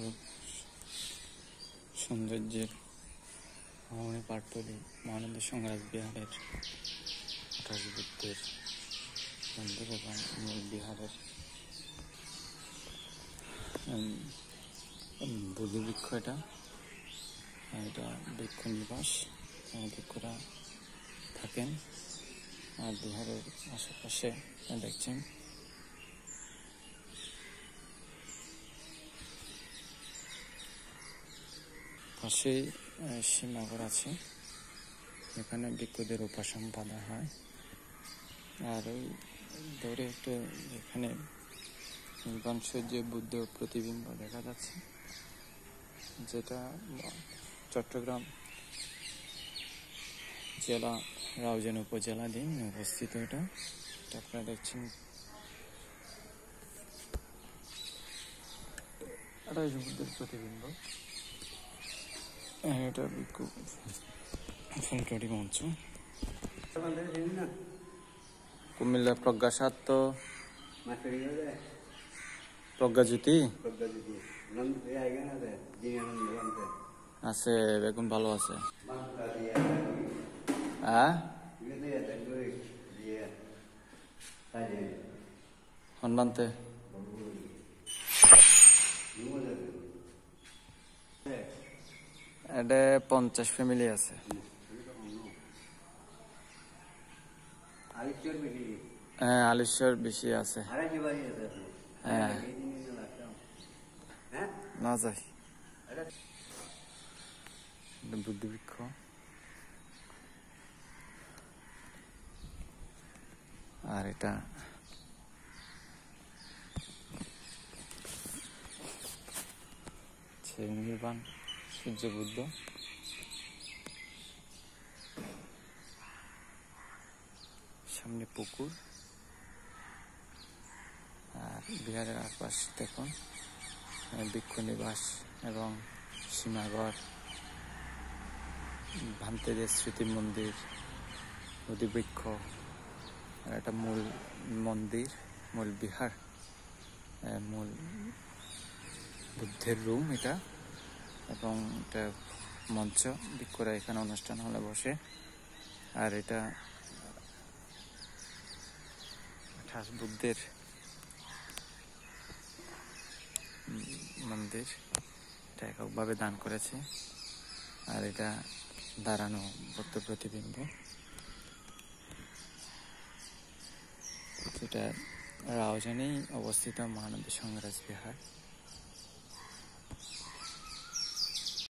অপরূপ সৌন্দর্যের ভ্রমণে পাটতলী মহানন্দ সংগ্রাজ বিহারের 28 বুদ্ধের মন্দির এবং মূল বিহারের বুদ্ধবৃক্ষ। এটা বৃক্ষ নিবাস, ভিক্ষুরা থাকেন। আর বিহারের আশেপাশে দেখছেন পাশেই সীমাঘর আছে, এখানে ভিক্ষুদের উপাসন বাঁধা হয়। আর ওই দূরে একটু এখানে নীলকণ্ঠের বুদ্ধ প্রতিবিম্ব দেখা যাচ্ছে, যেটা চট্টগ্রাম জেলা রাউজান উপজেলাধীন অবস্থিত। এটা আপনারা দেখছেন, এটা বুদ্ধের প্রতিবিম্ব। এটা ফুলটুরি মঞ্চ। কুমিল্লা প্রজ্ঞাসার্থ প্রজ্ঞাজ্যোতি আছে, বেগুন ভালো আছে। হনবান্তে এটা 50 ফ্যামিলি আছে। হ্যাঁ, আলিশ্বর বেশি আছে। হ্যাঁ, না যাই বুদ্ধবৃক্ষ। আর এটা নির্বাণ সূর্য বুদ্ধ। সামনে পুকুর। আর বিহারের আশপাশ দেখুন বৃক্ষ নিবাস এবং সীমাঘর, ভান্তেদের স্মৃতি মন্দির, বুদ্ধবৃক্ষ। আর একটা মূল মন্দির, মূল বিহার, মূল বুদ্ধের রুম এটা, এবং এটা মঞ্চ। ভিক্ষুরা এখানে অনুষ্ঠান হলে বসে। আর এটা 28 বুদ্ধের মন্দির, এটা এককভাবে দান করেছে। আর এটা দাঁড়ানো বুদ্ধ প্রতিবিম্ব, যেটা রাউজানেই অবস্থিত মহানন্দ সংগ্রাজ বিহার।